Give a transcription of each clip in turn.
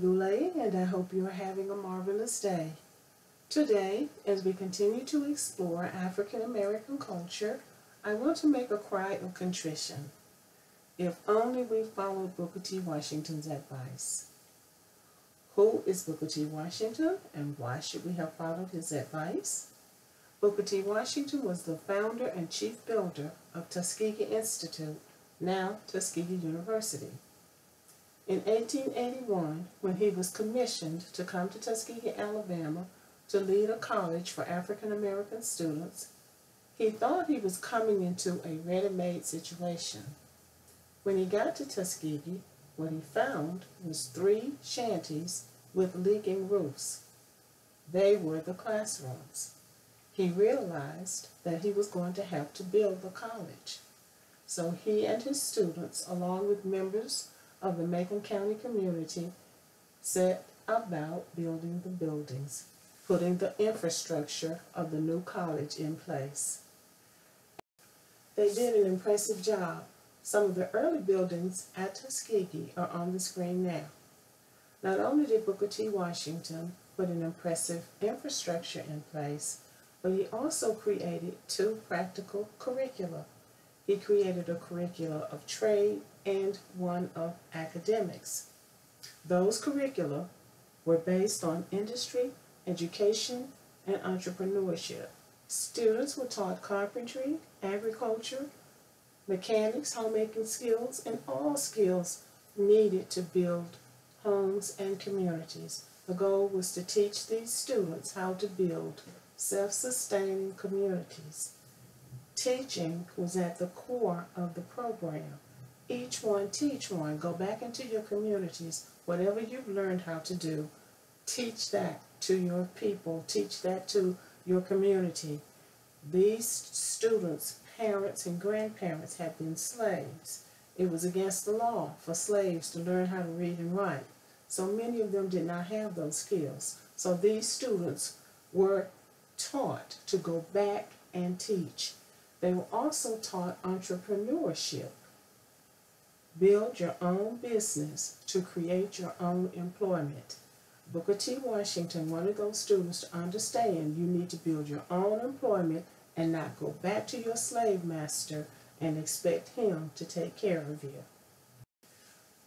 Goulet, and I hope you are having a marvelous day. Today, as we continue to explore African American culture, I want to make a cry of contrition. If only we followed Booker T. Washington's advice. Who is Booker T. Washington, and why should we have followed his advice? Booker T. Washington was the founder and chief builder of Tuskegee Institute, now Tuskegee University. In 1881, when he was commissioned to come to Tuskegee, Alabama, to lead a college for African American students, he thought he was coming into a ready-made situation. When he got to Tuskegee, what he found was 3 shanties with leaking roofs. They were the classrooms. He realized that he was going to have to build the college. So he and his students, along with members of the Macon County community, set about building the buildings, putting the infrastructure of the new college in place. They did an impressive job. Some of the early buildings at Tuskegee are on the screen now. Not only did Booker T. Washington put an impressive infrastructure in place, but he also created 2 practical curricula. He created a curricula of trade and one of academics. Those curricula were based on industry, education, and entrepreneurship. Students were taught carpentry, agriculture, mechanics, homemaking skills, and all skills needed to build homes and communities. The goal was to teach these students how to build self-sustaining communities. Teaching was at the core of the program. Each one, teach one. Go back into your communities. Whatever you've learned how to do, teach that to your people. Teach that to your community. These students' parents and grandparents had been slaves. It was against the law for slaves to learn how to read and write. So many of them did not have those skills. So these students were taught to go back and teach. They were also taught entrepreneurship. Build your own business to create your own employment. Booker T. Washington wanted those students to understand you need to build your own employment and not go back to your slave master and expect him to take care of you.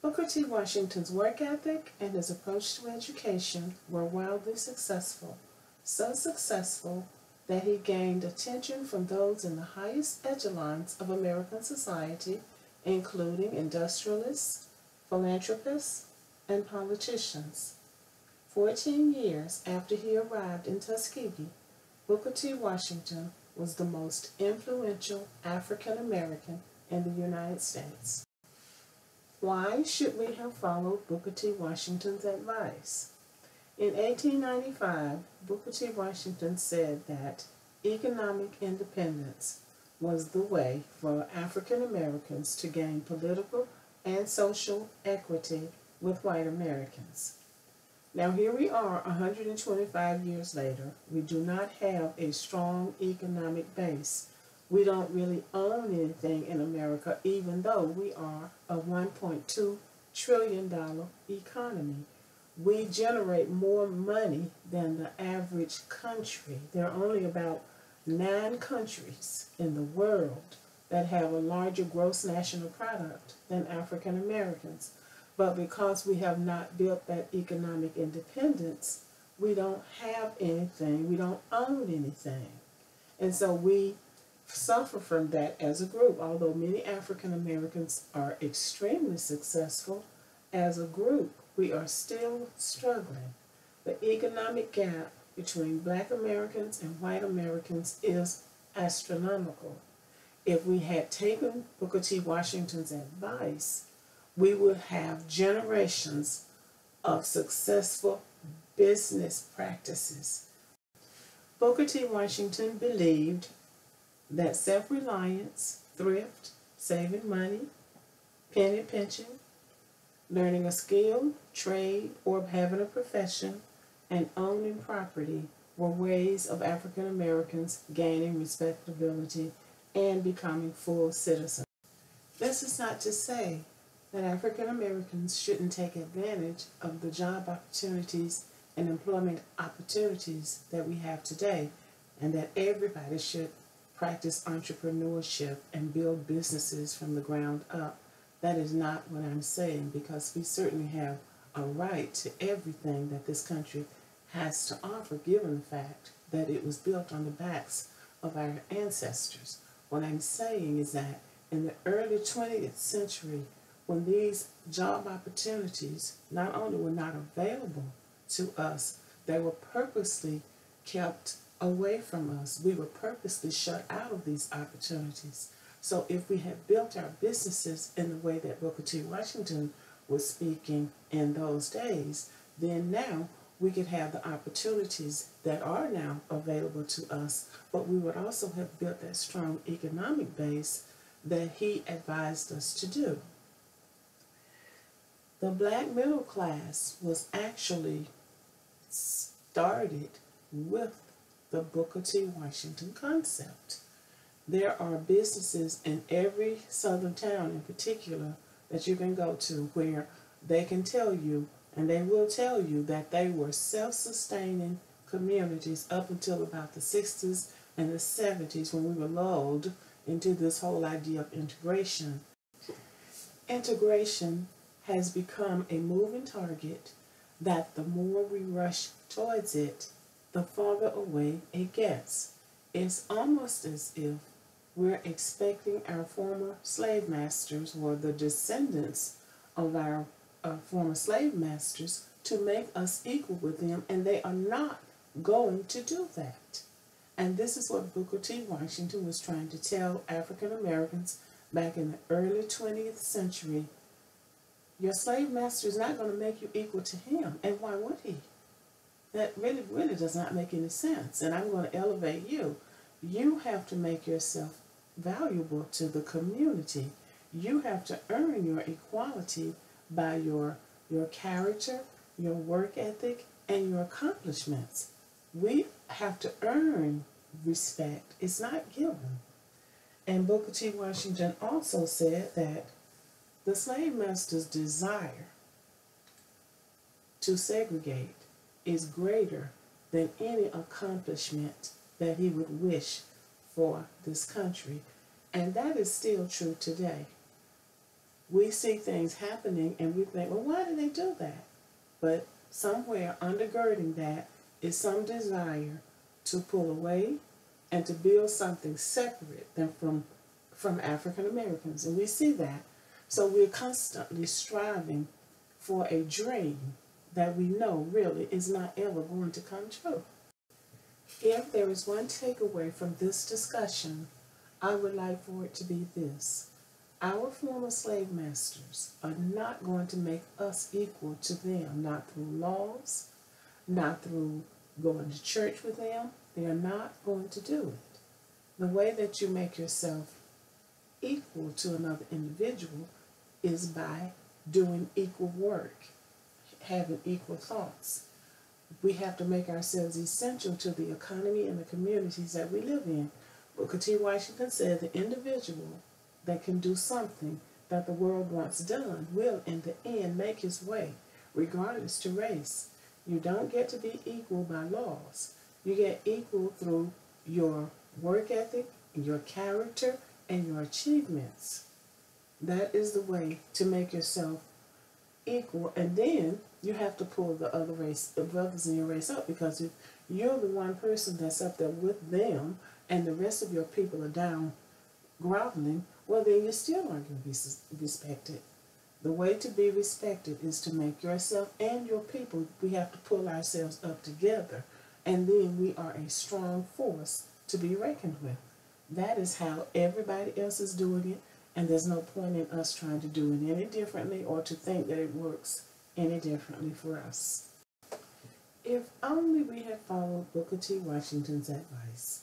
Booker T. Washington's work ethic and his approach to education were wildly successful. So successful that he gained attention from those in the highest echelons of American society, including industrialists, philanthropists, and politicians. 14 years after he arrived in Tuskegee, Booker T. Washington was the most influential African American in the United States. Why should we have followed Booker T. Washington's advice? In 1895, Booker T. Washington said that economic independence was the way for African Americans to gain political and social equity with white Americans. Now here we are 125 years later. We do not have a strong economic base. We don't really own anything in America, even though we are a $1.2 trillion economy. We generate more money than the average country. There are only about 9 countries in the world that have a larger gross national product than African Americans. But because we have not built that economic independence, we don't have anything, we don't own anything. And so we suffer from that as a group. Although many African Americans are extremely successful, as a group, we are still struggling. The economic gap between Black Americans and white Americans is astronomical. If we had taken Booker T. Washington's advice, we would have generations of successful business practices. Booker T. Washington believed that self-reliance, thrift, saving money, penny pinching, learning a skill, trade, or having a profession, and owning property were ways of African Americans gaining respectability and becoming full citizens. This is not to say that African Americans shouldn't take advantage of the job opportunities and employment opportunities that we have today, and that everybody should practice entrepreneurship and build businesses from the ground up. That is not what I'm saying, because we certainly have a right to everything that this country has to offer, given the fact that it was built on the backs of our ancestors. What I'm saying is that in the early 20th century, when these job opportunities not only were not available to us, they were purposely kept away from us. We were purposely shut out of these opportunities. So if we had built our businesses in the way that Booker T. Washington was speaking in those days, then now we could have the opportunities that are now available to us, but we would also have built that strong economic base that he advised us to do. The black middle class was actually started with the Booker T. Washington concept. There are businesses in every southern town in particular that you can go to where they can tell you, and they will tell you, that they were self-sustaining communities up until about the 60s and the 70s, when we were lulled into this whole idea of integration. Integration has become a moving target that the more we rush towards it, the farther away it gets. It's almost as if we're expecting our former slave masters, or the descendants of our former slave masters, to make us equal with them, and they are not going to do that. And this is what Booker T. Washington was trying to tell African Americans back in the early 20th century. Your slave master is not going to make you equal to him, and why would he? That really does not make any sense. And I'm going to elevate you. You have to make yourself valuable to the community. You have to earn your equality by your character, your work ethic, and your accomplishments. We have to earn respect. It's not given. And Booker T. Washington also said that the slave master's desire to segregate is greater than any accomplishment that he would wish for this country. And that is still true today. We see things happening and we think, well, why did they do that? But somewhere undergirding that is some desire to pull away and to build something separate than from African Americans. And we see that. So we're constantly striving for a dream that we know really is not ever going to come true. If there is one takeaway from this discussion, I would like for it to be this. Our former slave masters are not going to make us equal to them, not through laws, not through going to church with them. They are not going to do it. The way that you make yourself equal to another individual is by doing equal work, having equal thoughts. We have to make ourselves essential to the economy and the communities that we live in. Booker T. Washington said the individual that can do something that the world wants done will, in the end, make his way, regardless to race. You don't get to be equal by laws. You get equal through your work ethic, your character, and your achievements. That is the way to make yourself equal. And then you have to pull the other race, the brothers in your race up, because if you're the one person that's up there with them and the rest of your people are down groveling, well, then you still aren't going to be respected. The way to be respected is to make yourself and your people, we have to pull ourselves up together, and then we are a strong force to be reckoned with. That is how everybody else is doing it, and there's no point in us trying to do it any differently or to think that it works any differently for us. If only we had followed Booker T. Washington's advice.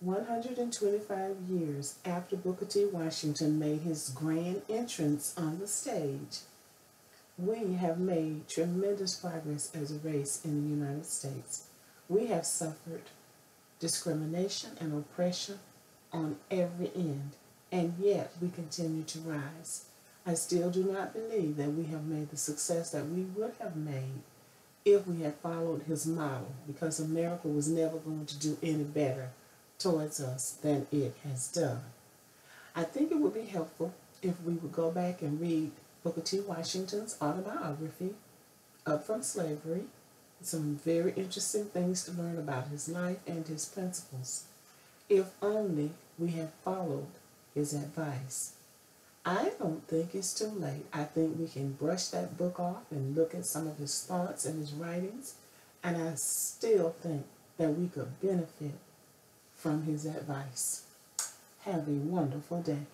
125 years after Booker T. Washington made his grand entrance on the stage, we have made tremendous progress as a race in the United States. We have suffered discrimination and oppression on every end, and yet we continue to rise. I still do not believe that we have made the success that we would have made if we had followed his model, because America was never going to do any better towards us than it has done. I think it would be helpful if we would go back and read Booker T. Washington's autobiography, Up From Slavery. Some very interesting things to learn about his life and his principles, if only we had followed his advice. I don't think it's too late. I think we can brush that book off and look at some of his thoughts and his writings, and I still think that we could benefit from his advice. Have a wonderful day.